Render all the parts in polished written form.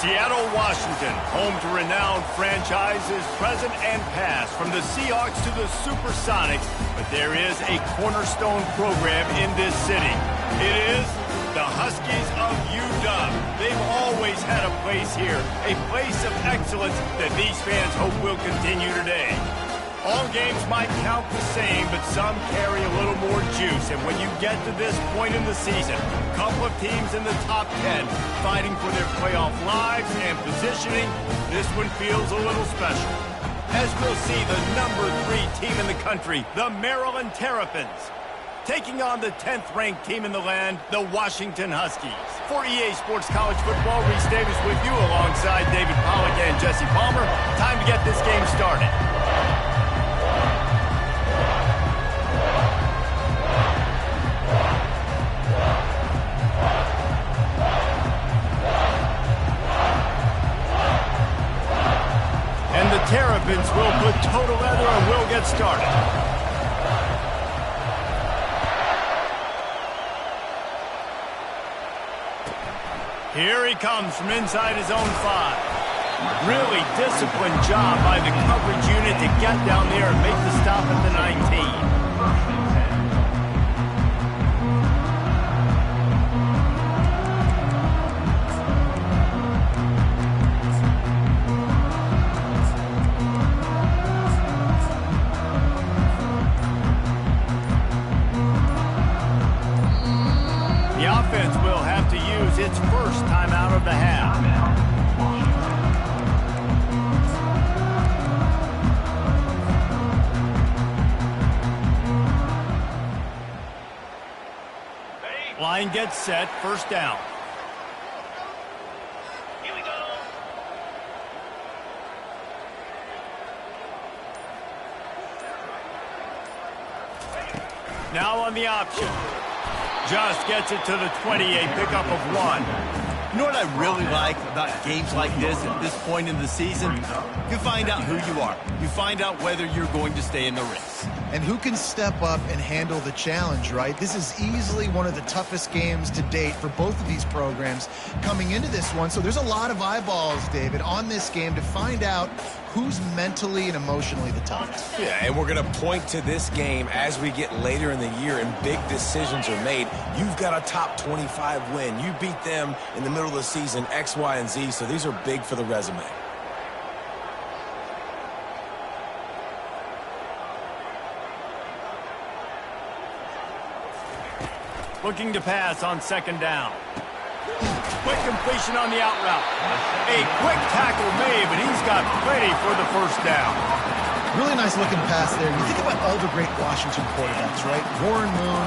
Seattle, Washington, home to renowned franchises present and past, from the Seahawks to the Supersonics, but there is a cornerstone program in this city. It is the Huskies of UW. They've always had a place here, a place of excellence that these fans hope will continue today. All games might count the same, but some carry a little more juice. And when you get to this point in the season, a couple of teams in the top 10 fighting for their playoff lives and positioning, this one feels a little special. As we'll see the number 3 team in the country, the Maryland Terrapins, taking on the 10th-ranked team in the land, the Washington Huskies. For EA Sports College Football, Reese Davis with you alongside David Pollack and Jesse Palmer. Time to get this game started. And the Terrapins will put total leather and will get started. Here he comes from inside his own 5. Really disciplined job by the coverage unit to get down there and make the stop at the 19. Its first time out of the half. Line gets set, first down. Here we go. Now on the option. Just gets it to the 20, a pickup of 1. You know what I really like about games like this at this point in the season? You find out who you are. You find out whether you're going to stay in the race. And who can step up and handle the challenge, right? This is easily one of the toughest games to date for both of these programs coming into this one. So there's a lot of eyeballs, David, on this game to find out who's mentally and emotionally the toughest. Yeah, and we're going to point to this game as we get later in the year and big decisions are made. You've got a top 25 win. You beat them in the middle of the season, X, Y, and Z, so these are big for the resume. Looking to pass on second down. Quick completion on the out route. A quick tackle made, but he's got plenty for the first down. Really nice looking pass there. You think about all the great Washington quarterbacks, right? Warren Moon,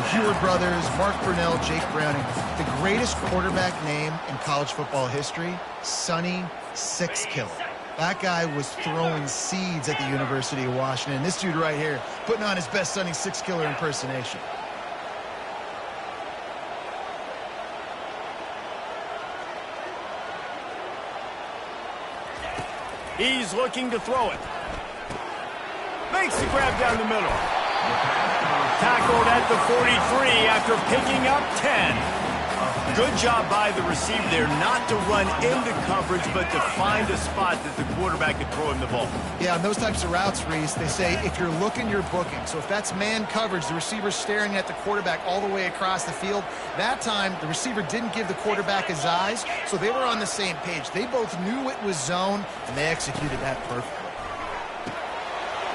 the Heward brothers, Mark Brunell, Jake Browning. The greatest quarterback name in college football history, Sonny Six Killer. That guy was throwing seeds at the University of Washington. This dude right here putting on his best Sonny Six Killer impersonation. He's looking to throw it. Makes the grab down the middle. Tackled at the 43 after picking up 10. Good job by the receiver there not to run into coverage, but to find a spot that the quarterback could throw him the ball. Yeah, on those types of routes, Reese, they say if you're looking, you're booking. So if that's man coverage, the receiver's staring at the quarterback all the way across the field. That time, the receiver didn't give the quarterback his eyes, so they were on the same page. They both knew it was zone, and they executed that perfectly.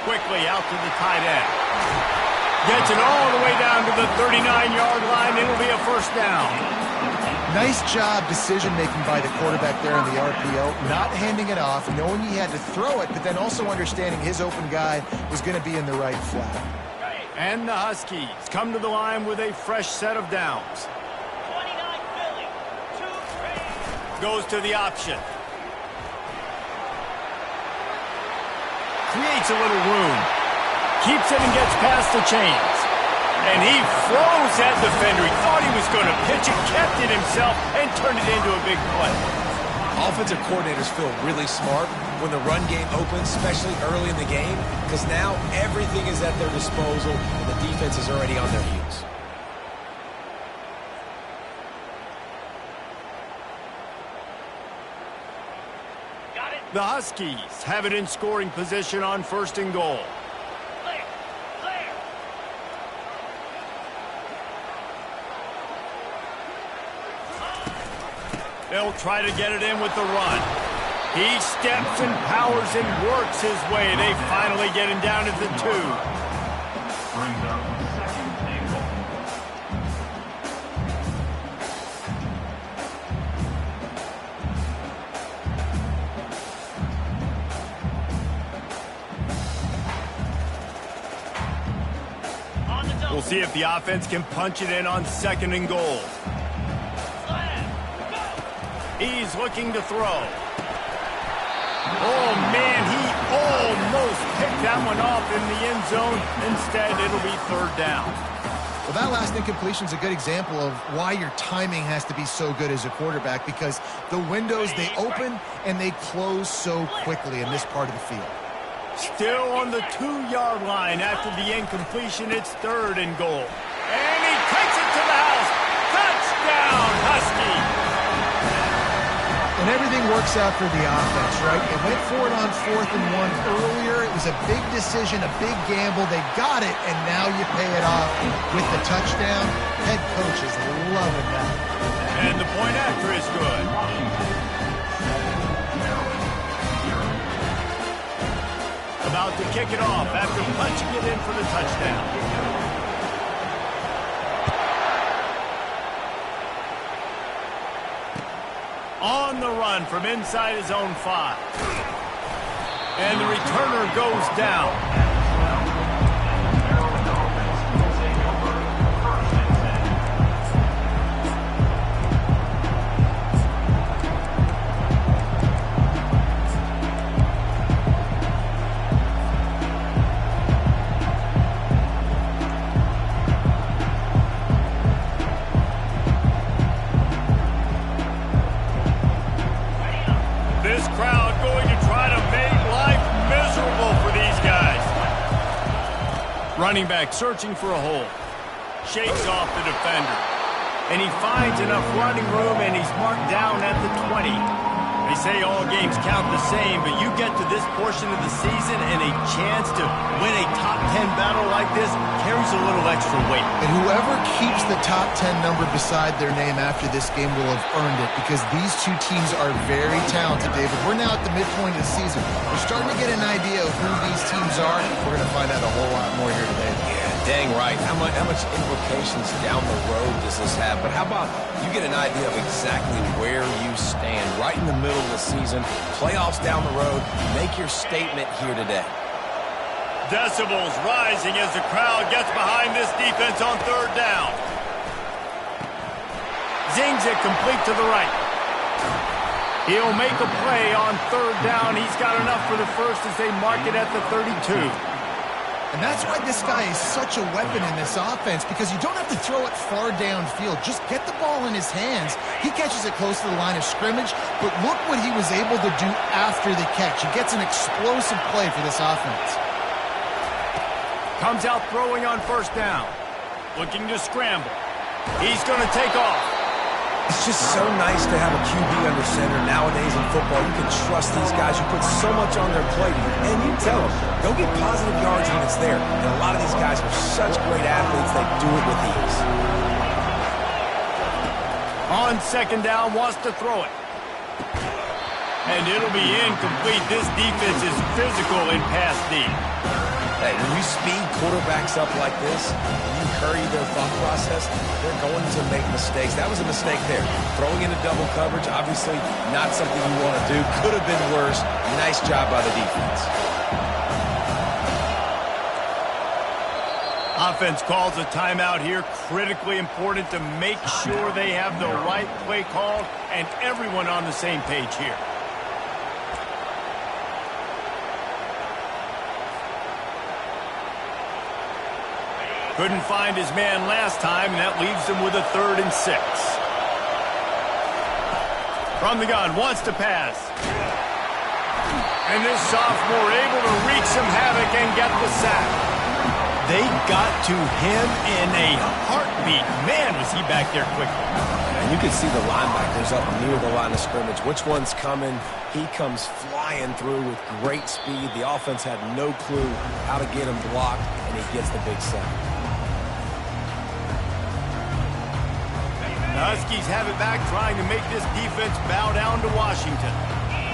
Quickly out to the tight end. Gets it all the way down to the 39-yard line. It'll be a first down. Nice job decision-making by the quarterback there on the RPO, not handing it off, knowing he had to throw it, but then also understanding his open guy was going to be in the right flat. And the Huskies come to the line with a fresh set of downs. 29 Philly. 2-3. Goes to the option. Creates a little room. Keeps it and gets past the chains. And he froze that defender. He thought he was going to pitch it, kept it himself, and turned it into a big play. Offensive coordinators feel really smart when the run game opens, especially early in the game, because now everything is at their disposal, and the defense is already on their heels. The Huskies have it in scoring position on 1st and goal. Clear. Clear. They'll try to get it in with the run. He steps and powers and works his way. They finally get him down at the 2. On the double. We'll see if the offense can punch it in on 2nd and goal. Slam. Go. He's looking to throw. Oh, man, he almost picked that one off in the end zone. Instead, it'll be 3rd down. Well, that last incompletion is a good example of why your timing has to be so good as a quarterback, because the windows, they open and they close so quickly in this part of the field. Still on the 2-yard line after the incompletion. It's 3rd and goal. And he takes it to the house. Touchdown, Husky. And everything works out for the offense, right? It went for it on 4th and 1 earlier. It was a big decision, a big gamble. They got it, and now you pay it off with the touchdown. Head coach is loving that. And the point after is good. About to kick it off after punching it in for the touchdown. On the run from inside his own 5. And the returner goes down. This crowd going to try to make life miserable for these guys. Running back searching for a hole. Shakes off the defender. And he finds enough running room, and he's marked down at the 20. They say all games count the same, but you get to this portion of the season and a chance to win a top 10 battle like this carries a little extra weight. And whoever keeps the top 10 number beside their name after this game will have earned it, because these two teams are very talented, David. We're now at the midpoint of the season. We're starting to get an idea of who these teams are. We're going to find out a whole lot more here today. Yeah, dang right. How much implications down the road does this have? But how about you get an idea of exactly where you stand right in the middle of the season, playoffs down the road, make your statement here today. Decibels rising as the crowd gets behind this defense on 3rd down. Zings it complete to the right. He'll make a play on 3rd down. He's got enough for the first as they mark it at the 32. And that's why this guy is such a weapon in this offense, because you don't have to throw it far downfield. Just get the ball in his hands. He catches it close to the line of scrimmage, but look what he was able to do after the catch. He gets an explosive play for this offense. Comes out throwing on 1st down. Looking to scramble. He's going to take off. It's just so nice to have a QB under center nowadays in football. You can trust these guys. You put so much on their plate, and you tell them, go get positive yards when it's there. And a lot of these guys are such great athletes, they do it with ease. On 2nd down, wants to throw it. And it'll be incomplete. This defense is physical in pass deep. Hey, when you speed quarterbacks up like this, and you hurry their thought process, they're going to make mistakes. That was a mistake there. Throwing into double coverage, obviously not something you want to do. Could have been worse. Nice job by the defense. Offense calls a timeout here. Critically important to make sure they have the right play called and everyone on the same page here. Couldn't find his man last time, and that leaves him with a 3rd and 6. From the gun, wants to pass. And this sophomore able to wreak some havoc and get the sack. They got to him in a heartbeat. Man, was he back there quickly. And you can see the linebackers up near the line of scrimmage. Which one's coming? He comes flying through with great speed. The offense had no clue how to get him blocked, and he gets the big sack. The Huskies have it back, trying to make this defense bow down to Washington.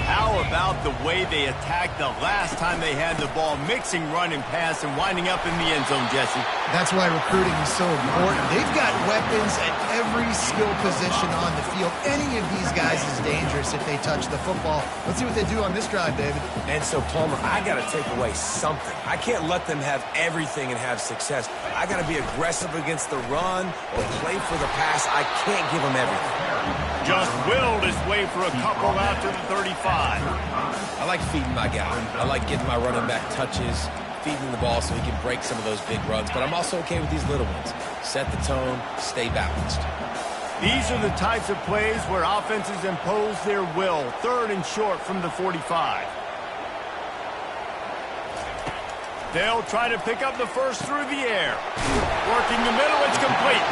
How about the way they attacked the last time they had the ball, mixing run and pass and winding up in the end zone, Jesse? That's why recruiting is so important. They've got weapons at every skill position on the field. Any of these guys is dangerous if they touch the football. Let's see what they do on this drive, David. And so, Palmer, I got to take away something. I can't let them have everything and have success. I got to be aggressive against the run or play for the pass. I can't give them everything. Just willed his way for a couple out to the 35. I like feeding my guy. I like getting my running back touches, feeding the ball so he can break some of those big runs. But I'm also okay with these little ones. Set the tone, stay balanced. These are the types of plays where offenses impose their will. 3rd and short from the 45. They'll try to pick up the first through the air. Working the middle, it's complete.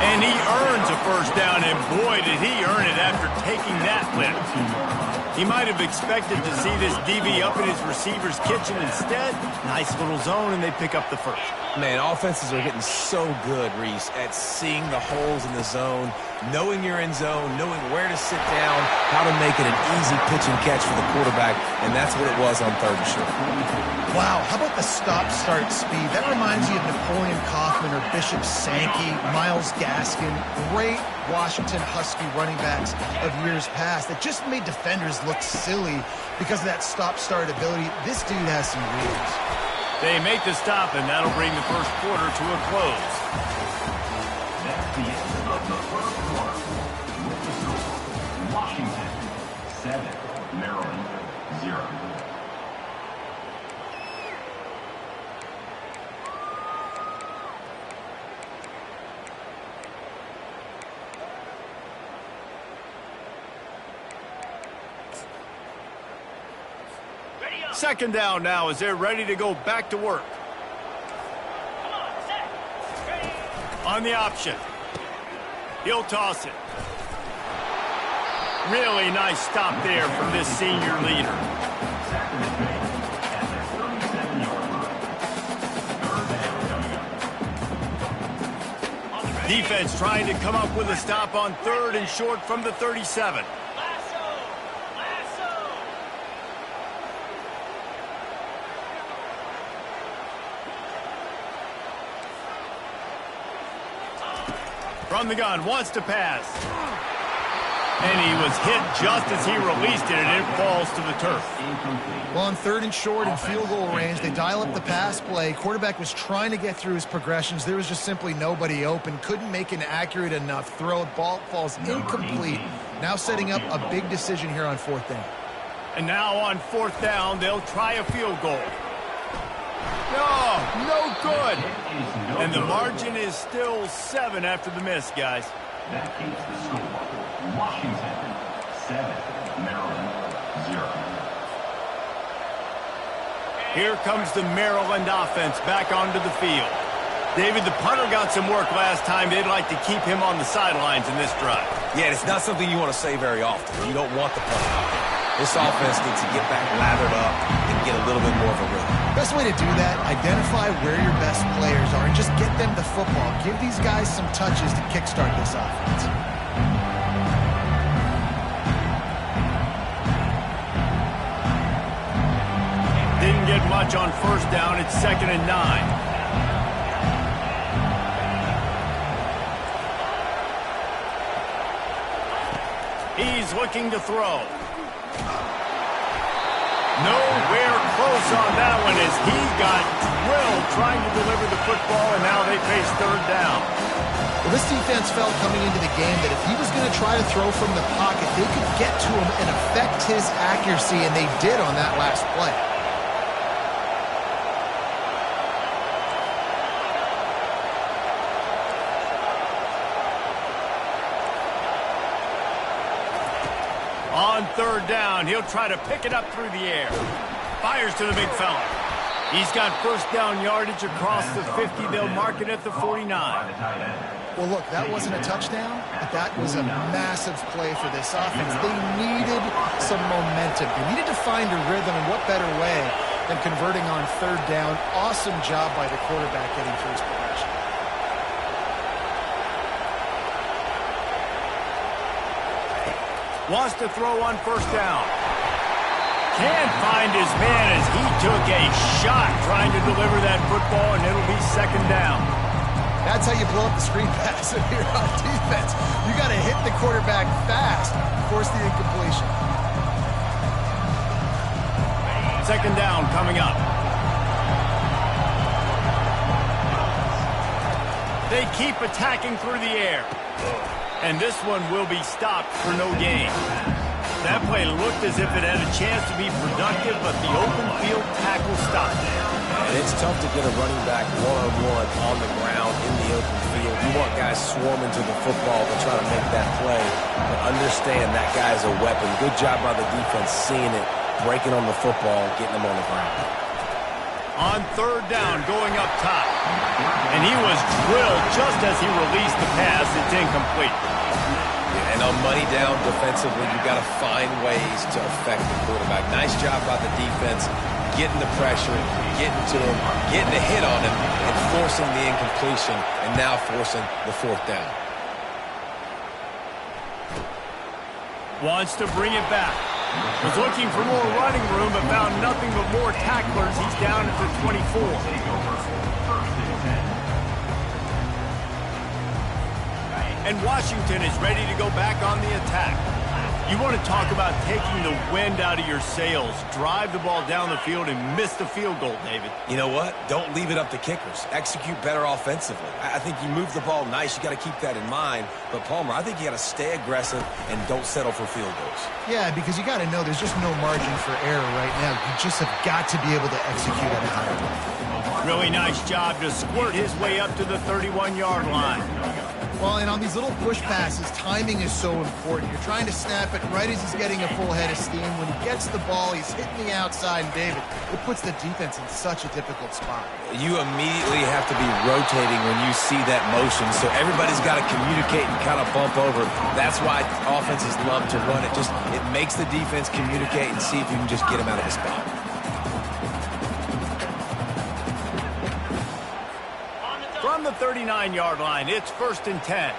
And he earns a first down, and boy, did he earn it after taking that lift. He might have expected to see this DB up in his receiver's kitchen instead. Nice little zone, and they pick up the first. Man, offenses are getting so good, Reese, at seeing the holes in the zone, knowing you're in zone, knowing where to sit down, how to make it an easy pitch and catch for the quarterback, and that's what it was on 3rd and short. Wow, how about the stop-start speed? That reminds you of Napoleon Kaufman or Bishop Sankey, Myles Gaskin, great Washington Husky running backs of years past that just made defenders look silly because of that stop-start ability. This dude has some wheels. They make the stop, and that'll bring the first quarter to a close. That's the end of the first quarter. With the score, Washington 7, Maryland 0. Second down now as they're ready to go back to work. Come on, set. Ready. On the option. He'll toss it. Really nice stop there from this senior leader. Defense trying to come up with a stop on 3rd and short from the 37. From the gun, wants to pass. And he was hit just as he released it, and it falls to the turf. Well, on 3rd and short and field goal range, they dial up the pass play. Quarterback was trying to get through his progressions. There was just simply nobody open. Couldn't make an accurate enough throw. Ball falls incomplete. Now setting up a big decision here on 4th down. And now on 4th down, they'll try a field goal. No good. And the margin is still 7 after the miss, guys. That keeps the score. Washington 7, Maryland 0. Here comes the Maryland offense back onto the field. David, the punter got some work last time. They'd like to keep him on the sidelines in this drive. Yeah, it's not something you want to say very often. You don't want the punter. This offense needs to get back lathered up and get a little bit more of a rhythm. Best way to do that, identify where your best players are and just get them the football. Give these guys some touches to kickstart this offense. Didn't get much on 1st down. It's 2nd and 9. He's looking to throw. Nowhere close on that one as he got drilled trying to deliver the football, and now they face 3rd down. Well, this defense felt coming into the game that if he was going to try to throw from the pocket, they could get to him and affect his accuracy, and they did on that last play. On 3rd down, he'll try to pick it up through the air. Fires to the big fella. He's got 1st down yardage across the 50. They'll mark it at the 49. Well, look, that wasn't a touchdown, but that was a massive play for this offense. They needed some momentum. They needed to find a rhythm, and what better way than converting on third down. Awesome job by the quarterback getting through his progression. Wants to throw on first down. Can't find his man as he took a shot trying to deliver that football, and it'll be second down. That's how you blow up the screen pass if you're on defense. You got to hit the quarterback fast, force the incompletion. Second down coming up. They keep attacking through the air. And this one will be stopped for no gain. That play looked as if it had a chance to be productive, but the open field tackle stopped it. And it's tough to get a running back one-on-one on the ground in the open field. You want guys swarming to the football to try to make that play. But understand that guy's a weapon. Good job by the defense seeing it, breaking on the football, getting him on the ground. On third down, going up top. And he was drilled just as he released the pass. It's incomplete. Yeah, and on money down defensively, you've got to find ways to affect the quarterback. Nice job by the defense, getting the pressure, getting to him, getting a hit on him, and forcing the incompletion, and now forcing the fourth down. Wants to bring it back. Was looking for more running room, but found nothing but more tacklers. He's down at the 24. And Washington is ready to go back on the attack. You want to talk about taking the wind out of your sails. Drive the ball down the field and miss the field goal, David. You know what? Don't leave it up to kickers. Execute better offensively. I think you move the ball nice. You got to keep that in mind. But, Palmer, I think you got to stay aggressive and don't settle for field goals. Yeah, because you got to know there's just no margin for error right now. You just have got to be able to execute at a higher level. Really nice job to squirt his way up to the 31-yard line. Well, and on these little push passes, timing is so important. You're trying to snap it right as he's getting a full head of steam. When he gets the ball, he's hitting the outside, and David, it puts the defense in such a difficult spot. You immediately have to be rotating when you see that motion, so everybody's got to communicate and kind of bump over. That's why offenses love to run it. It makes the defense communicate and see if you can just get him out of the spot. From the 39-yard line, it's 1st and 10.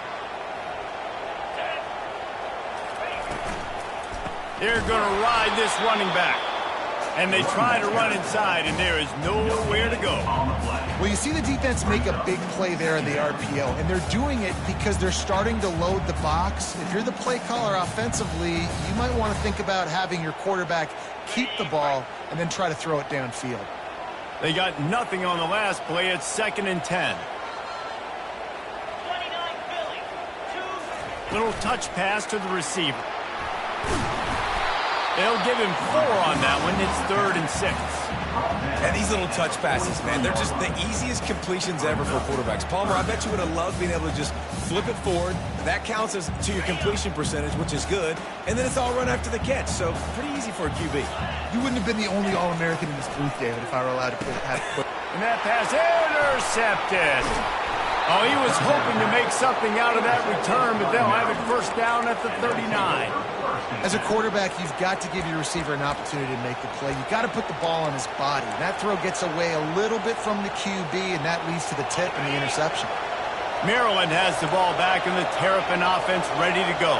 They're going to ride this running back. And they try to run inside, and there is nowhere to go. Well, you see the defense make a big play there in the RPO, and they're doing it because they're starting to load the box. If you're the play caller offensively, you might want to think about having your quarterback keep the ball and then try to throw it downfield. They got nothing on the last play. It's 2nd and 10. 29 Philly. Little touch pass to the receiver. They'll give him 4 on that one. It's 3rd and 6. And these little touch passes, man, they're just the easiest completions ever for quarterbacks. Palmer, I bet you would have loved being able to just flip it forward. That counts as to your completion percentage, which is good. And then it's all run after the catch. So pretty easy for a QB. You wouldn't have been the only All-American in this booth, David, if I were allowed to put. And that pass intercepted. Oh, he was hoping to make something out of that return, but they'll have it 1st down at the 39. As a quarterback, you've got to give your receiver an opportunity to make the play. You've got to put the ball on his body. That throw gets away a little bit from the QB, and that leads to the tip and the interception. Maryland has the ball back in the Terrapin offense ready to go.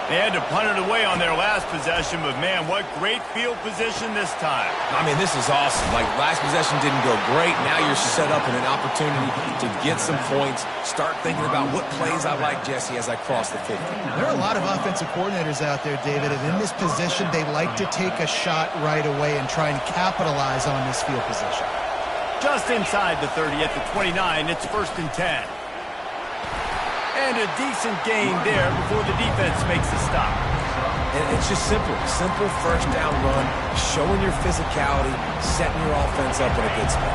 They had to punt it away on their last possession, but man, what great field position this time. I mean, this is awesome. Like, last possession didn't go great. Now you're set up in an opportunity to get some points. Start thinking about what plays I like, Jesse, as I cross the 50. There are a lot of offensive coordinators out there, David, and in this position, they like to take a shot right away and try and capitalize on this field position. Just inside the 30 at the 29, it's 1st and 10. And a decent gain there before the defense makes a stop. And it's just simple 1st down run, showing your physicality, setting your offense up in a good spot.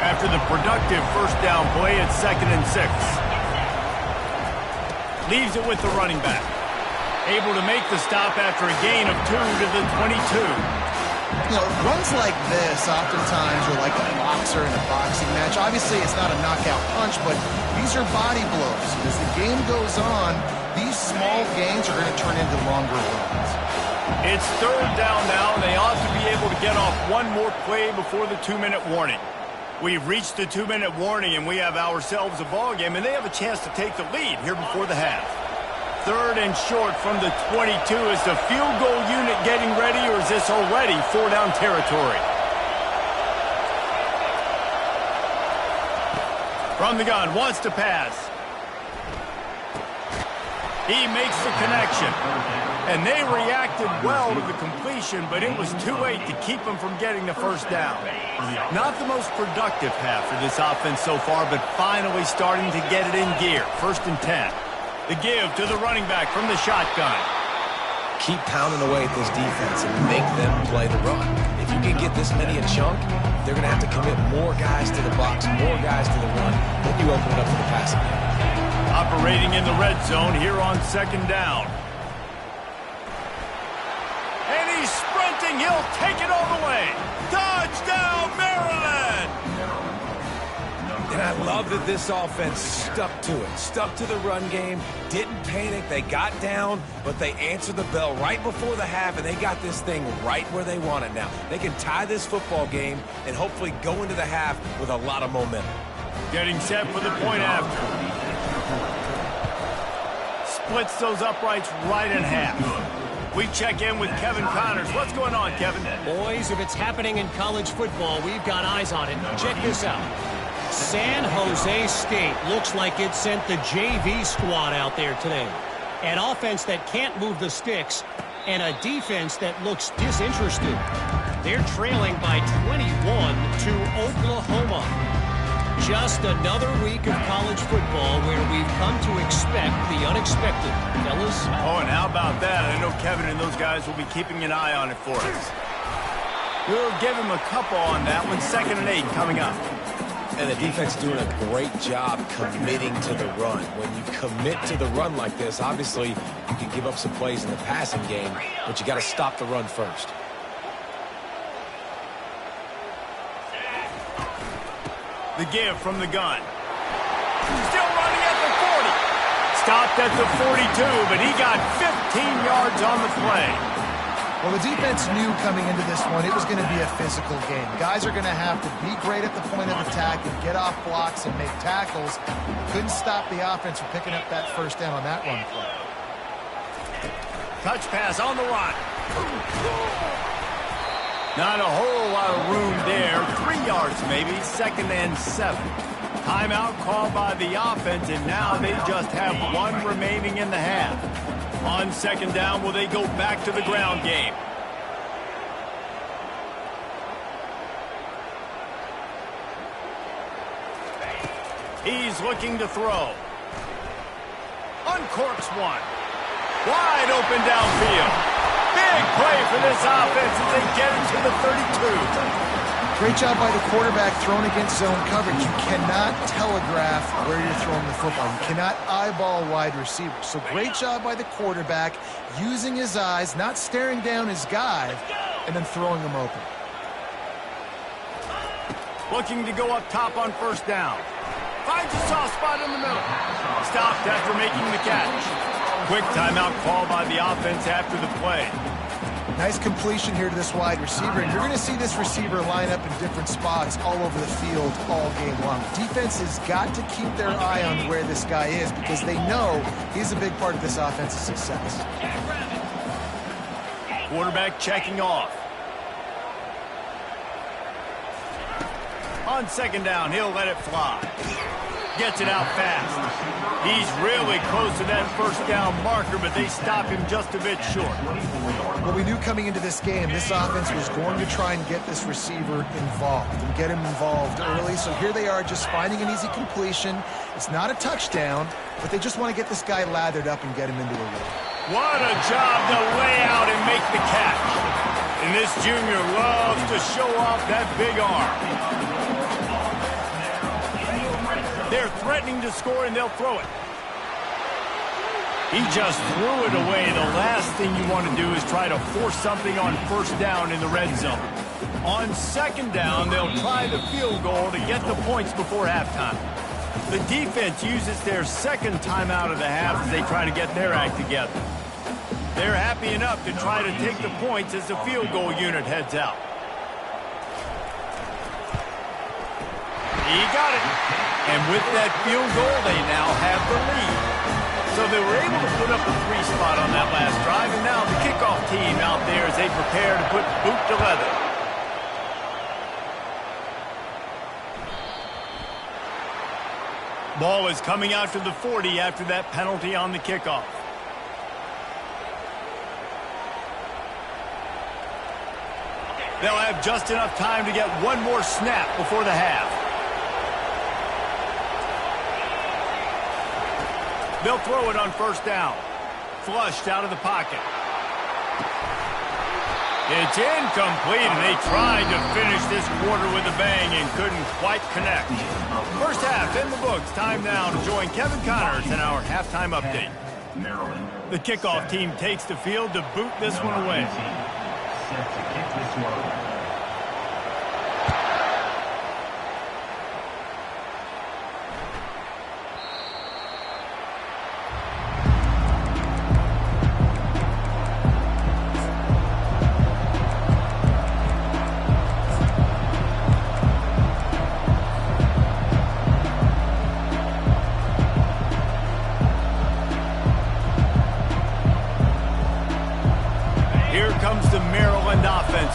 After the productive 1st down play, it's 2nd and 6. Leaves it with the running back. Able to make the stop after a gain of 2 to the 22. You know, runs like this oftentimes are like a boxer in a boxing match. Obviously, it's not a knockout punch, but these are body blows. As the game goes on, these small gains are going to turn into longer runs. It's third down now, and they ought to be able to get off one more play before the 2-minute warning. We've reached the 2-minute warning, and we have ourselves a ball game, and they have a chance to take the lead here before the half. Third and short from the 22. Is the field goal unit getting ready, or is this already 4-down territory? From the gun, wants to pass. He makes the connection. And they reacted well to the completion, but it was too late to keep them from getting the first down. Not the most productive half for this offense so far, but finally starting to get it in gear. 1st and 10. The give to the running back from the shotgun. Keep pounding away at this defense and make them play the run. If you can get this many a chunk, they're going to have to commit more guys to the box, more guys to the run, then you open it up for the passing game. Operating in the red zone here on 2nd down. And he's sprinting. He'll take it all the way. Touchdown, Maryland! And I love that this offense stuck to it, stuck to the run game, didn't panic. They got down, but they answered the bell right before the half, and they got this thing right where they want it now. They can tie this football game and hopefully go into the half with a lot of momentum. Getting set for the point after. Splits those uprights right in half. We check in with Kevin Connors. What's going on, Kevin? Boys, if it's happening in college football, we've got eyes on it. Check this out. San Jose State looks like it sent the JV squad out there today. An offense that can't move the sticks and a defense that looks disinterested. They're trailing by 21 to Oklahoma. Just another week of college football where we've come to expect the unexpected, fellas. Oh, and how about that? I know Kevin and those guys will be keeping an eye on it for us. We'll give him a couple on that one. 2nd and 8 coming up. And the defense doing a great job committing to the run. When you commit to the run like this, obviously you can give up some plays in the passing game, but you got to stop the run first. The give from the gun. Still running at the 40. Stopped at the 42, but he got 15 yards on the play. Well, the defense knew coming into this one it was going to be a physical game. Guys are going to have to be great at the point of attack and get off blocks and make tackles. Couldn't stop the offense from picking up that 1st down on that run play. Touch pass on the run. Not a whole lot of room there. 3 yards maybe. 2nd and 7. Timeout called by the offense, and now they just have one remaining in the half. On 2nd down, will they go back to the ground game? He's looking to throw. Uncorks one. Wide open downfield. Big play for this offense as they get into the 32. Great job by the quarterback throwing against zone coverage. You cannot telegraph where you're throwing the football. You cannot eyeball wide receivers. So great job by the quarterback using his eyes, not staring down his guy, and then throwing him open. Looking to go up top on 1st down. Finds a soft spot in the middle. Stopped after making the catch. Quick timeout call by the offense after the play. Nice completion here to this wide receiver, and you're going to see this receiver line up in different spots all over the field all game long. Defense has got to keep their eye on where this guy is because they know he's a big part of this offense's success. Quarterback checking off. On 2nd down, he'll let it fly. Gets it out fast. He's really close to that 1st down marker, but they stop him just a bit short. Well, we knew coming into this game, this offense was going to try and get this receiver involved and get him involved early. So here they are just finding an easy completion. It's not a touchdown, but they just want to get this guy lathered up and get him into a rhythm. What a job to lay out and make the catch. And this junior loves to show off that big arm. They're threatening to score, and they'll throw it. He just threw it away. The last thing you want to do is try to force something on first down in the red zone. On second down, they'll try the field goal to get the points before halftime. The defense uses their second timeout of the half as they try to get their act together. They're happy enough to try to take the points as the field goal unit heads out. He got it. And with that field goal, they now have the lead. So they were able to put up a 3 spot on that last drive, and now the kickoff team out there as they prepare to put boot to leather. Ball is coming out to the 40 after that penalty on the kickoff. They'll have just enough time to get one more snap before the half. They'll throw it on first down. Flushed out of the pocket. It's incomplete, and they tried to finish this quarter with a bang and couldn't quite connect. First half in the books. Time now to join Kevin Connors in our halftime update. The kickoff team takes the field to boot this one away. Set to kick this one away.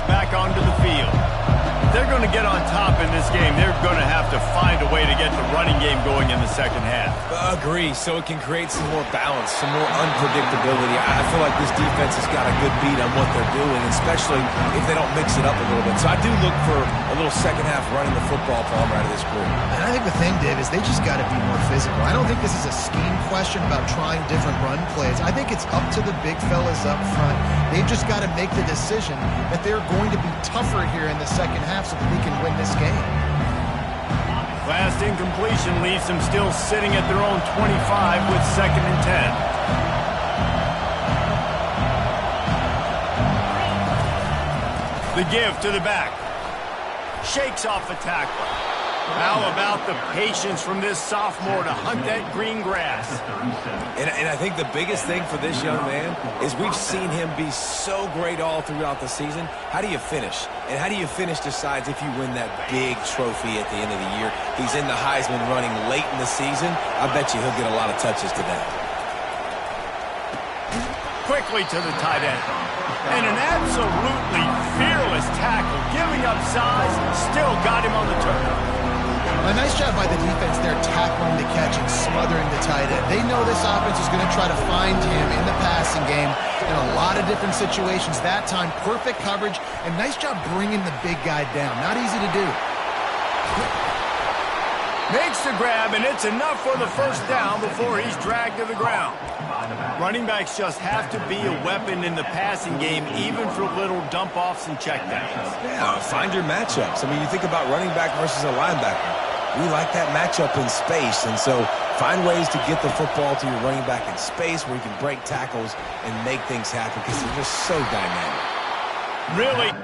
Back onto the field. If they're going to get on top in this game, they're going to have to find a way to get the running game going in the second half. Agree, so it can create some more balance, some more unpredictability. I feel like this defense has got a good beat on what they're doing, especially if they don't mix it up a little bit. So I do look for a little second half running the football from out of this group. And I think the thing, Dave, is they just got to be more physical. I don't think this is a scheme question about trying different run plays. I think it's up to the big fellas up front. They've just got to make the decision that they're going to be tougher here in the second half so that they can win this game. Last incompletion leaves them still sitting at their own 25 with 2nd and 10. The give to the back. Shakes off the tackle. How about the patience from this sophomore to hunt that green grass? And I think the biggest thing for this young man is we've seen him be so great all throughout the season. How do you finish? And how do you finish decides if you win that big trophy at the end of the year. He's in the Heisman running late in the season. I bet you he'll get a lot of touches today. Quickly to the tight end. And an absolutely fearless tackle, giving up size, still got him on the turn. A nice job by the defense there tackling the catch and smothering the tight end. They know this offense is going to try to find him in the passing game in a lot of different situations. That time, perfect coverage, and nice job bringing the big guy down. Not easy to do. Makes the grab, and it's enough for the first down before he's dragged to the ground. Running backs just have to be a weapon in the passing game, even for little dump-offs and checkdowns. Yeah, find your matchups. I mean, you think about running back versus a linebacker. We like that matchup in space, and so find ways to get the football to your running back in space where you can break tackles and make things happen because they're just so dynamic. Really?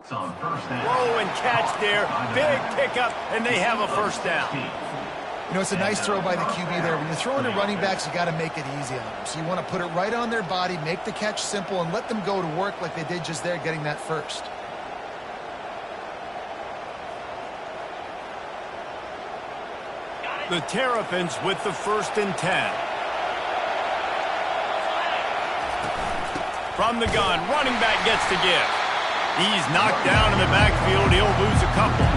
On first down. Throw and catch there. Big pickup, and they have a first down. You know, it's a nice throw by the QB there. When you're throwing to running backs, you got to make it easy on them. So you want to put it right on their body, make the catch simple, and let them go to work like they did just there, getting that first. The Terrapins with the 1st and 10. From the gun, running back gets the give. He's knocked down in the backfield. He'll lose a couple.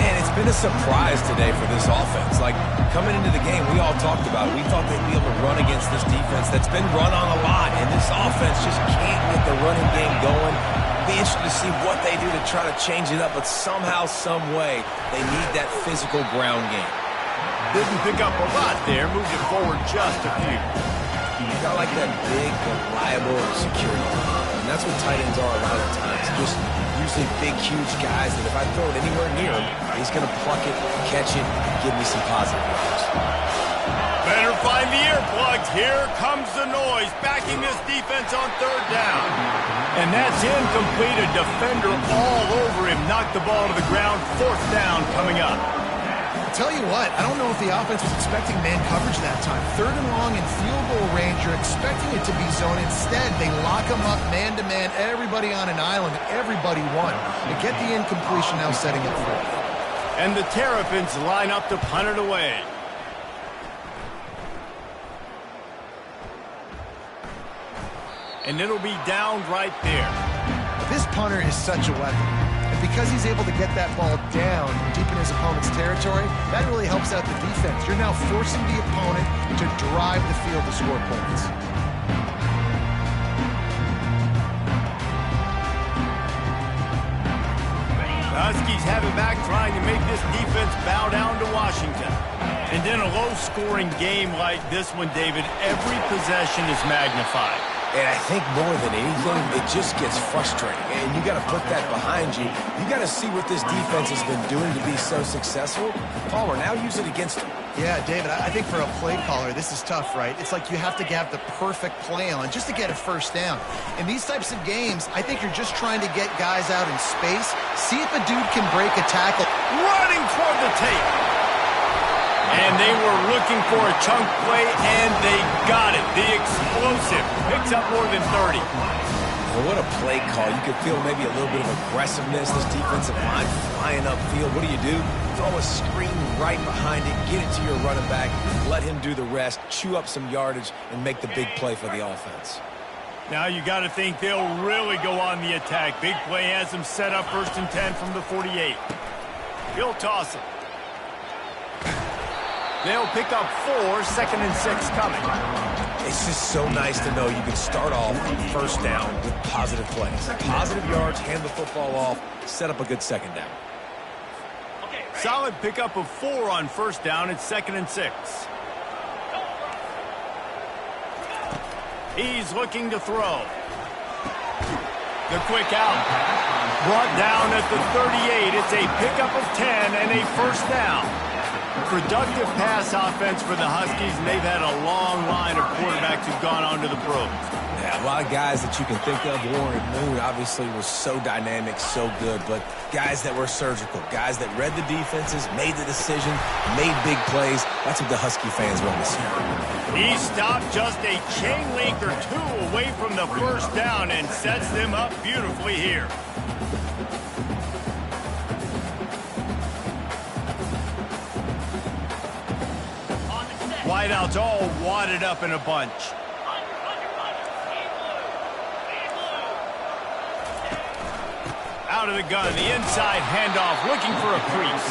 And it's been a surprise today for this offense. Like, coming into the game, we all talked about it. We thought they'd be able to run against this defense that's been run on a lot, and this offense just can't get the running game going. Be interested to see what they do to try to change it up, but somehow, some way, they need that physical ground game. Didn't pick up a lot there, moved it forward just a few. Got like that big, reliable security. And that's what tight ends are a lot of times. Just usually big, huge guys that if I throw it anywhere near him, he's going to pluck it, catch it, and give me some positive yards. Better find the earplugs. Here comes the noise, backing this defense on third down. And that's incomplete. A defender all over him. Knocked the ball to the ground. Fourth down coming up. Tell you what, I don't know if the offense was expecting man coverage that time. Third and long in field goal range, you're expecting it to be zone. Instead, they lock them up man-to-man, everybody on an island, everybody won. They get the incompletion now setting it forward. And the Terrapins line up to punt it away. And it'll be downed right there. This punter is such a weapon. Because he's able to get that ball down deep in his opponent's territory, that really helps out the defense. You're now forcing the opponent to drive the field to score points. The Huskies have it back, trying to make this defense bow down to Washington. And in a low-scoring game like this one, David, every possession is magnified. And I think more than anything, it just gets frustrating. And you got to put that behind you. You got to see what this defense has been doing to be so successful. Palmer, now use it against them. Yeah, David, I think for a play caller, this is tough, right? It's like you have to have the perfect play on just to get a first down. In these types of games, I think you're just trying to get guys out in space, see if a dude can break a tackle. Running toward the tape. And they were looking for a chunk play, and they got it. The explosive picks up more than 30. Well, what a play call. You could feel maybe a little bit of aggressiveness. This defensive line flying upfield. What do? Throw a screen right behind it, get it to your running back, let him do the rest, chew up some yardage, and make the big play for the offense. Now you got to think they'll really go on the attack. Big play has them set up 1st and 10 from the 48. He'll toss it. They'll pick up 4, 2nd and 6 coming. It's just so nice to know you can start off first down with positive plays. Positive yards, hand the football off, set up a good second down. Solid pickup of 4 on 1st down. It's 2nd and 6. He's looking to throw. The quick out. Brought down at the 38. It's a pickup of 10 and a 1st down. Productive pass offense for the Huskies, and they've had a long line of quarterbacks who've gone on to the pros. Yeah, a lot of guys that you can think of. Warren Moon obviously was so dynamic, so good, but guys that were surgical, guys that read the defenses, made the decision, made big plays. That's what the Husky fans want to see. He stopped just a chain link or 2 away from the 1st down and sets them up beautifully here. Wideouts all wadded up in a bunch. Out of the gun, the inside handoff, looking for a crease.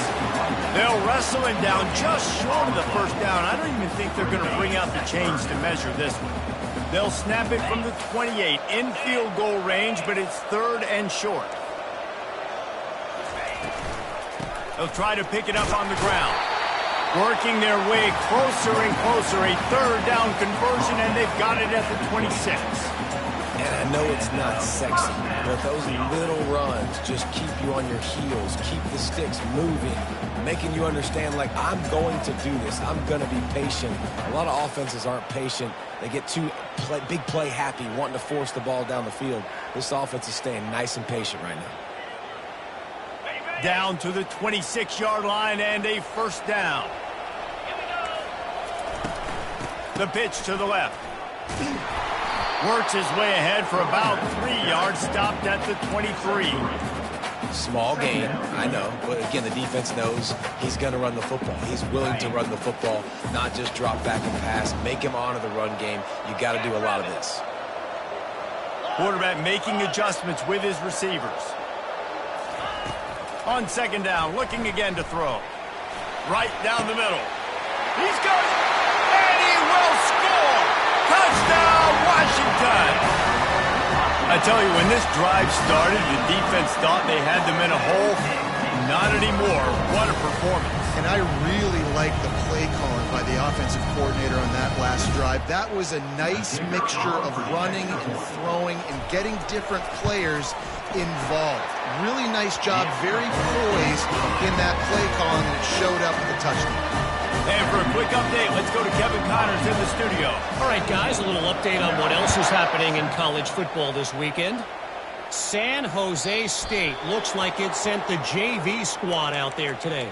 They'll wrestle him down just short of the 1st down. I don't even think they're going to bring out the chains to measure this one. They'll snap it from the 28, in field goal range, but it's 3rd and short. They'll try to pick it up on the ground. Working their way closer and closer. A 3rd down conversion, and they've got it at the 26. And I know it's not sexy, but those little runs just keep you on your heels, keep the sticks moving, making you understand, like, I'm going to do this. I'm going to be patient. A lot of offenses aren't patient. They get too big play happy, wanting to force the ball down the field. This offense is staying nice and patient right now. Down to the 26-yard line and a 1st down. The pitch to the left. Works his way ahead for about 3 yards, stopped at the 23. Small gain, I know, but again, the defense knows he's going to run the football. He's willing to run the football, not just drop back and pass, make him honor the run game. You got to do a lot of this. Quarterback making adjustments with his receivers. On second down, looking again to throw. Right down the middle. He's got it, and he will score! Touchdown, Washington! I tell you, when this drive started, the defense thought they had them in a hole. Not anymore. What a performance. And I really like the play calling by the offensive coordinator on that last drive. That was a nice mixture of running and throwing and getting different players involved. Really nice job, very poised in that play calling, and it showed up with the touchdown. And for a quick update, let's go to Kevin Connors in the studio. All right, guys, a little update on what else is happening in college football this weekend. San Jose State looks like it sent the JV squad out there today.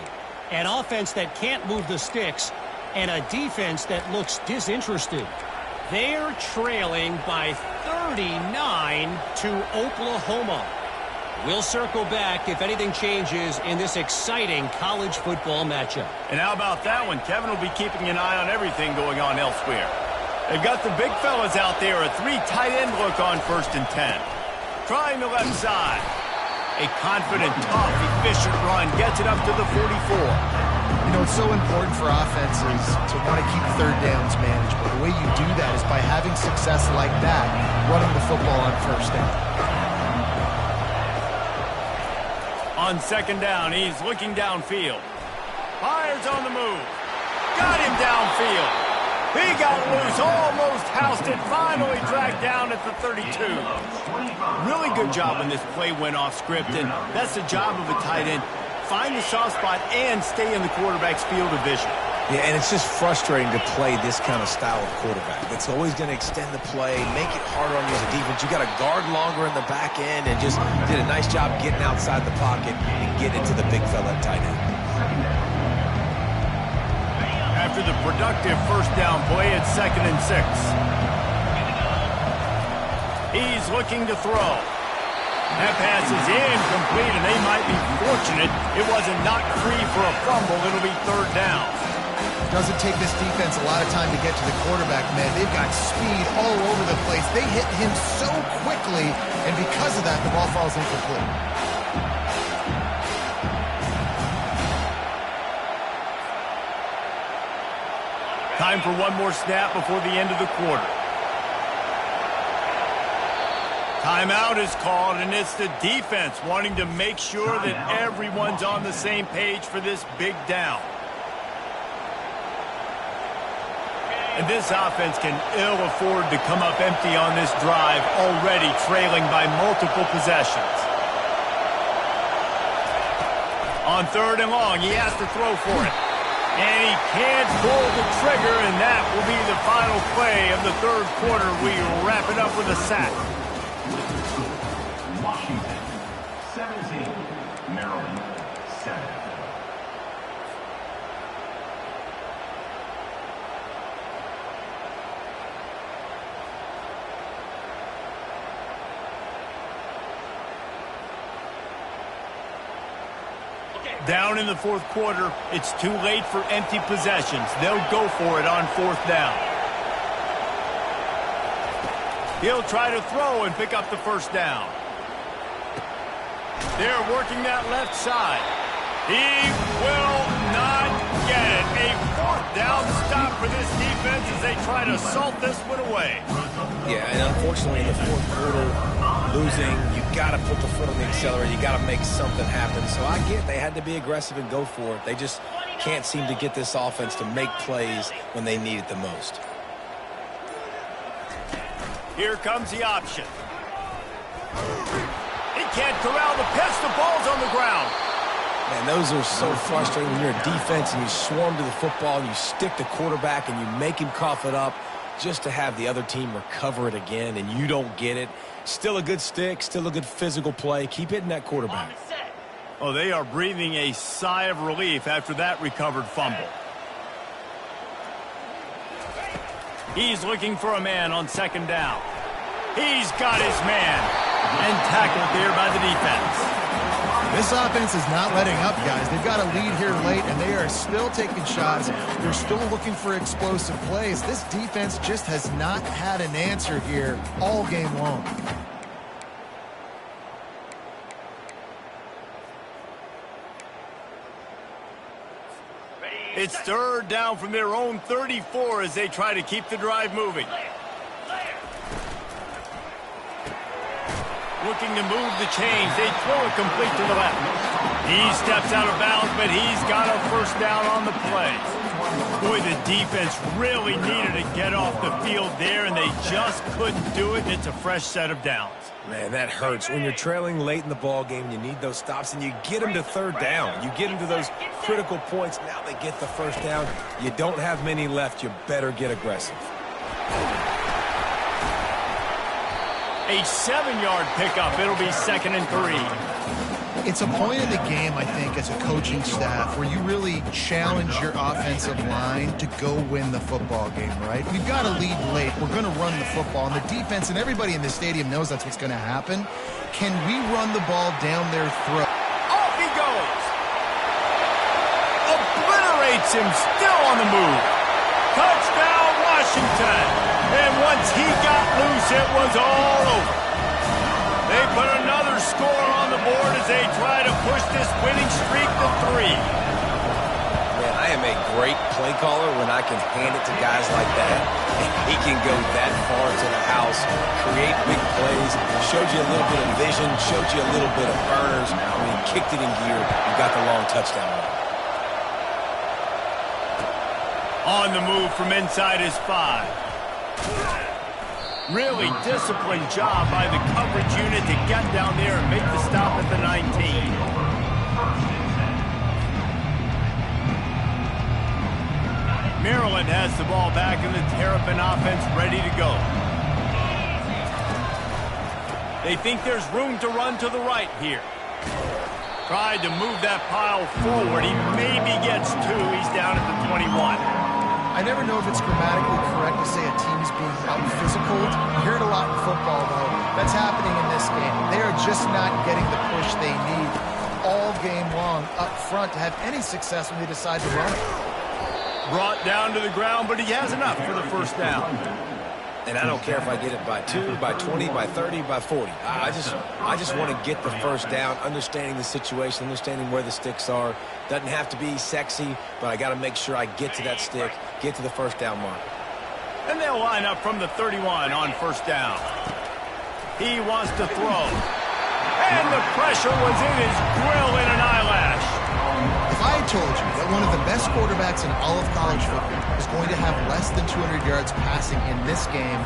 An offense that can't move the sticks and a defense that looks disinterested. They're trailing by 39 to Oklahoma. We'll circle back if anything changes in this exciting college football matchup. And how about that one? Kevin will be keeping an eye on everything going on elsewhere. They've got the big fellas out there, a 3 tight end look on 1st and 10. Trying the left side. A confident, tough, efficient run gets it up to the 44. You know, it's so important for offenses to want to keep third downs manageable. The way you do that is by having success like that, running the football on 1st down. On 2nd down, he's looking downfield. Fires on the move. Got him downfield. He got loose, almost housed it, finally dragged down at the 32. Really good job when this play went off script, and that's the job of a tight end. Find the soft spot and stay in the quarterback's field of vision. Yeah, and it's just frustrating to play this kind of style of quarterback. It's always going to extend the play, make it harder on you as a defense. You got to guard longer in the back end, and just did a nice job getting outside the pocket and getting to the big fella at tight end. After the productive 1st down play, it's 2nd and 6. He's looking to throw. That pass is incomplete, and they might be fortunate it wasn't knocked free for a fumble. It'll be 3rd down. Doesn't take this defense a lot of time to get to the quarterback, man. They've got speed all over the place. They hit him so quickly, and because of that, the ball falls incomplete. Time for one more snap before the end of the quarter. Timeout is called, and it's the defense wanting to make sure that everyone's on the same page for this big down. And this offense can ill afford to come up empty on this drive, already trailing by multiple possessions. On 3rd and long, he has to throw for it. And he can't pull the trigger, and that will be the final play of the 3rd quarter. We wrap it up with a sack. Washington, 17. Maryland, 7. Down in the 4th quarter, it's too late for empty possessions. They'll go for it on 4th down. He'll try to throw and pick up the 1st down. They're working that left side. He will not get it. A 4th down stop for this defense as they try to salt this one away. Yeah, and unfortunately in the 4th quarter, losing, you got to put the foot on the accelerator. You got to make something happen. So I get they had to be aggressive and go for it. They just can't seem to get this offense to make plays when they need it the most. Here comes the option. He can't corral the pitch. The ball's on the ground. Man, those are so frustrating when you're a defense and you swarm to the football, you stick the quarterback and you make him cough it up just to have the other team recover it again, and you don't get it. Still a good stick, still a good physical play. Keep hitting that quarterback. Oh, they are breathing a sigh of relief after that recovered fumble. He's looking for a man on 2nd down. He's got his man, and tackled there by the defense. This offense is not letting up, guys. They've got a lead here late, and they are still taking shots. They're still looking for explosive plays. This defense just has not had an answer here all game long. It's third down from their own 34 as they try to keep the drive moving. Looking to move the chains. They throw it complete to the left. He steps out of bounds, but he's got a first down on the play. Boy, the defense really needed to get off the field there, and they just couldn't do it. It's a fresh set of downs. Man, that hurts. When you're trailing late in the ball game, you need those stops, and you get them to third down. You get them to those critical points. Now they get the first down. You don't have many left. You better get aggressive. A 7-yard pickup. It'll be 2nd and 3. It's a point in the game, I think, as a coaching staff where you really challenge your offensive line to go win the football game, right? We've got to lead late. We're going to run the football. And the defense and everybody in the stadium knows that's what's going to happen. Can we run the ball down their throat? Off he goes. Obliterates him, still on the move. Touchdown, Washington. And once he got loose, it was all over. They put another score on the board as they try to push this winning streak to 3. Man, I am a great play caller when I can hand it to guys like that. He can go that far to the house, create big plays, showed you a little bit of vision, showed you a little bit of burners. I mean, kicked it in gear and got the long touchdown. On the move from inside his 5. Really disciplined job by the coverage unit to get down there and make the stop at the 19. Maryland has the ball back in the Terrapin offense ready to go. They think there's room to run to the right here. Tried to move that pile forward. He maybe gets 2. He's down at the 21. I never know if it's grammatically correct to say a team's being out-physicaled. You hear it a lot in football, though. That's happening in this game. They are just not getting the push they need all game long up front to have any success when they decide to run it. Brought down to the ground, but he has enough for the first down. And I don't care if I get it by 2, by 20, by 30, by 40. I just want to get the first down, understanding the situation, understanding where the sticks are. Doesn't have to be sexy, but I got to make sure I get to that stick, get to the first down mark. And they'll line up from the 31 on first down. He wants to throw. And the pressure was in his grill in an eyelash. If I had told you that one of the best quarterbacks in all of college football is going to have less than 200 yards passing in this game,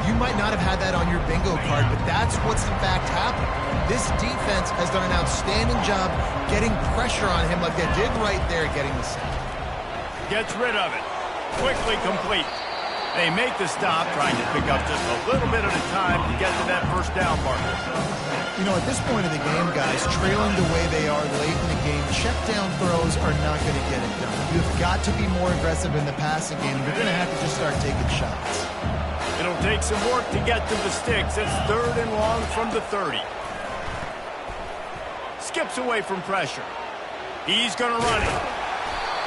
you might not have had that on your bingo card, but that's what's in fact happened. This defense has done an outstanding job getting pressure on him like they did right there getting the sack. Gets rid of it. Quickly complete. They make the stop, trying to pick up just a little bit at a time to get to that first down marker. You know, at this point of the game, guys, trailing the way they are late in the game, check down throws are not going to get it done. You've got to be more aggressive in the passing game. You're going to have to just start taking shots. It'll take some work to get to the sticks. It's 3rd and long from the 30. Skips away from pressure. He's going to run it.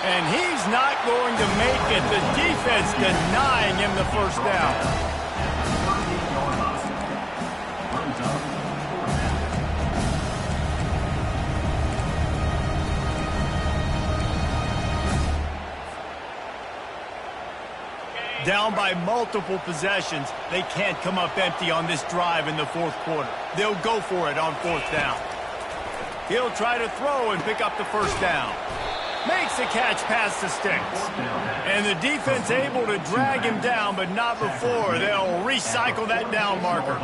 And he's not going to make it. The defense denying him the first down. Down by multiple possessions, they can't come up empty on this drive in the 4th quarter. They'll go for it on 4th down. He'll try to throw and pick up the first down. Makes the catch past the sticks. And the defense able to drag him down, but not before. They'll recycle that down marker.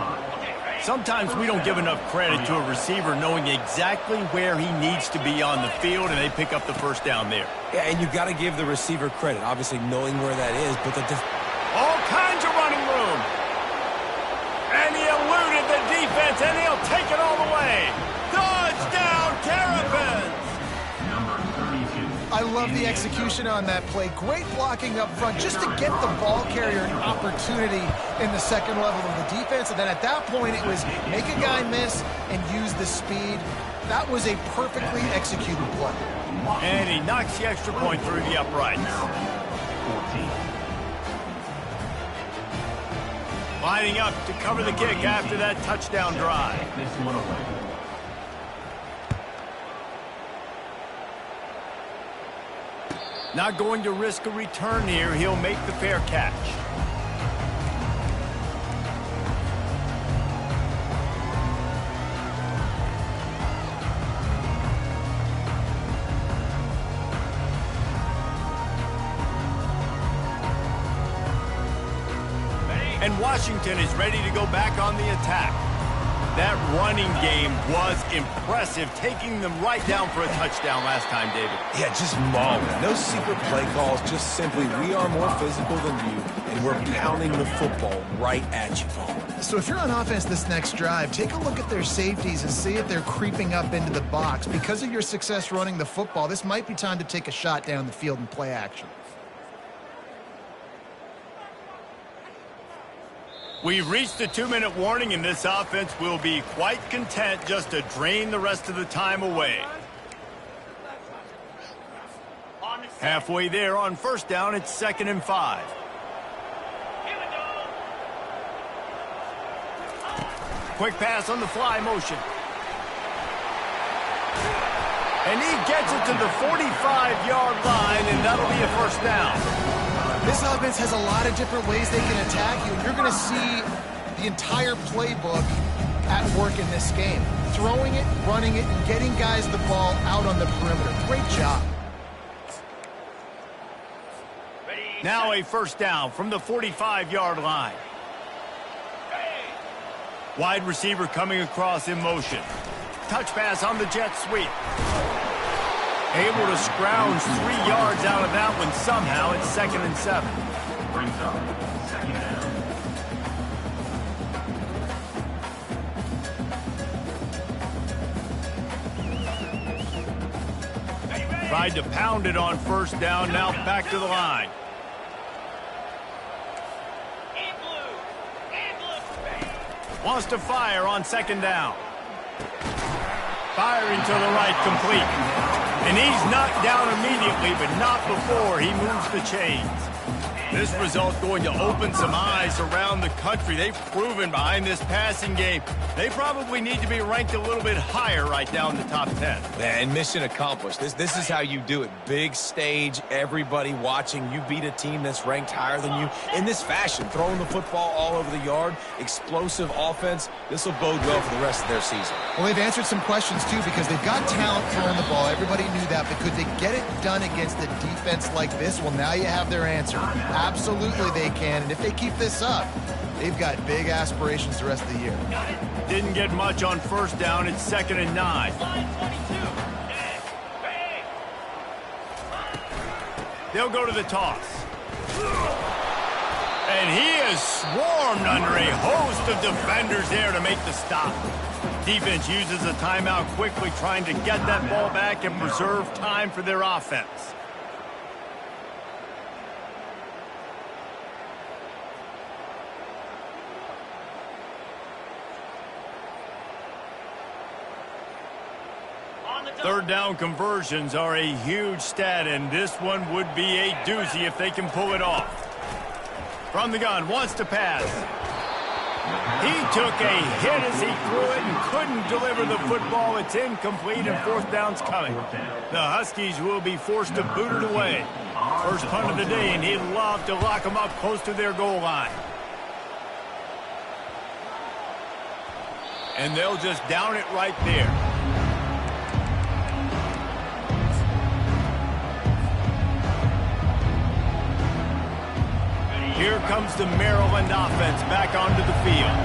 Sometimes we don't give enough credit to a receiver knowing exactly where he needs to be on the field, and they pick up the first down there. Yeah, and you got to give the receiver credit, obviously knowing where that is, but all kinds of running room. And he eluded the defense, and he'll take it all the way. Touchdown, Terrapins! I love the execution on that play. Great blocking up front just to get the ball carrier an opportunity in the second level of the defense. And then at that point, it was make a guy miss and use the speed. That was a perfectly executed play. And he knocks the extra point through the uprights. Lining up to cover the kick after that touchdown drive. Not going to risk a return here. He'll make the fair catch. And Washington is ready to go back on the attack. That running game was impressive, taking them right down for a touchdown last time, David. Yeah, just mauling. No secret play calls, just simply we are more physical than you, and we're pounding the football right at you, Paul. So if you're on offense this next drive, take a look at their safeties and see if they're creeping up into the box. Because of your success running the football, this might be time to take a shot down the field and play action. We've reached the 2-minute warning, and this offense will be quite content just to drain the rest of the time away. Halfway there on first down, it's 2nd and 5. Quick pass on the fly motion. And he gets it to the 45-yard line, and that'll be a first down. This offense has a lot of different ways they can attack you, and you're going to see the entire playbook at work in this game. Throwing it, running it, and getting guys the ball out on the perimeter. Great job. Now a first down from the 45-yard line. Wide receiver coming across in motion. Touch pass on the jet sweep. Able to scrounge 3 yards out of that one somehow. It's 2nd and 7. Brings up 2nd down. Tried to pound it on first down. Now back to the line. Wants to fire on 2nd down. Firing to the right, complete. And he's knocked down immediately, but not before he moves the chains. This result going to open some eyes around the country. They've proven behind this passing game, they probably need to be ranked a little bit higher right now in the top 10. And mission accomplished. This is how you do it. Big stage, everybody watching. You beat a team that's ranked higher than you in this fashion. Throwing the football all over the yard, explosive offense. This will bode well for the rest of their season. Well, they've answered some questions, too, because they've got talent throwing the ball. Everybody knew that, but could they get it done against a defense like this? Well, now you have their answer. Absolutely they can, and if they keep this up, they've got big aspirations the rest of the year. Didn't get much on first down. It's 2nd and 9. They'll go to the toss. And he is swarmed under a host of defenders there to make the stop. Defense uses a timeout quickly, trying to get that ball back and preserve time for their offense. Third down conversions are a huge stat, and this one would be a doozy if they can pull it off. From the gun, wants to pass. He took a hit as he threw it and couldn't deliver the football. It's incomplete, and 4th down's coming. The Huskies will be forced to boot it away. First punt of the day, and he'd love to lock them up close to their goal line. And they'll just down it right there. Here comes the Maryland offense back onto the field.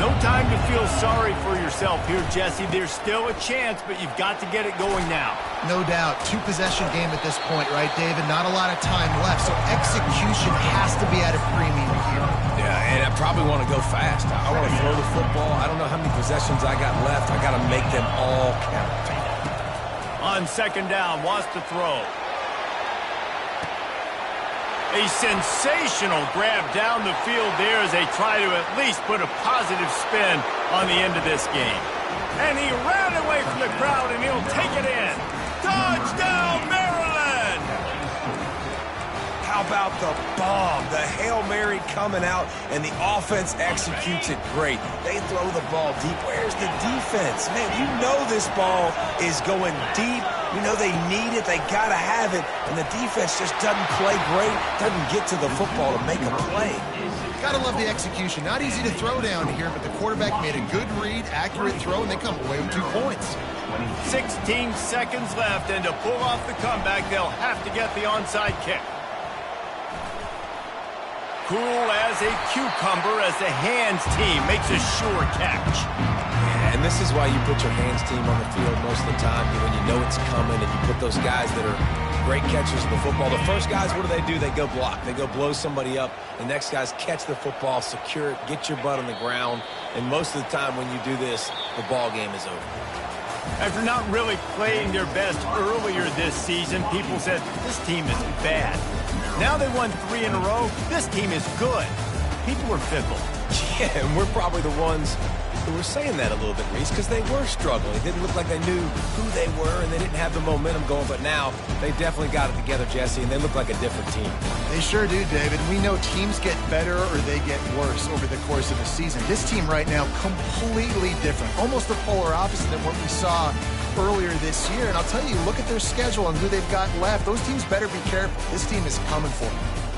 No time to feel sorry for yourself here, Jesse. There's still a chance, but you've got to get it going now. No doubt. 2-possession game at this point, right, David? Not a lot of time left, so execution has to be at a premium here. Yeah, and I probably want to go fast. I want to throw the football. I don't know how many possessions I got left. I got to make them all count. On 2nd down, wants to throw. A sensational grab down the field there as they try to at least put a positive spin on the end of this game. And he ran away from the crowd, and he'll take it in. Touchdown, Maryland! How about the bomb? The Hail Mary coming out, and the offense executes it great. They throw the ball deep. Where's the defense? Man, you know this ball is going deep You know they need it, they gotta have it, and the defense just doesn't play great, doesn't get to the football to make a play. Gotta love the execution. Not easy to throw down here, but the quarterback made a good read, accurate throw, and they come away with 2 points. 16 seconds left, and to pull off the comeback, they'll have to get the onside kick. Cool as a cucumber as the hands team makes a sure catch. Yeah, and this is why you put your hands team on the field most of the time, when you know it's coming, and you put those guys that are great catchers of the football. The first guys, what do? They go block. They go blow somebody up. The next guys catch the football, secure it, get your butt on the ground, and most of the time when you do this, the ball game is over. After not really playing their best earlier this season, people said, this team is bad. Now they won 3 in a row. This team is good. People were fickle. Yeah, and we're probably the ones who were saying that a little bit, Reese, because they were struggling. It didn't look like they knew who they were, and they didn't have the momentum going. But now they definitely got it together, Jesse, and they look like a different team. They sure do, David. We know teams get better or they get worse over the course of the season. This team right now, completely different. Almost the polar opposite than what we saw earlier this year. And I'll tell you, look at their schedule and who they've got left. Those teams better be careful. This team is coming for them.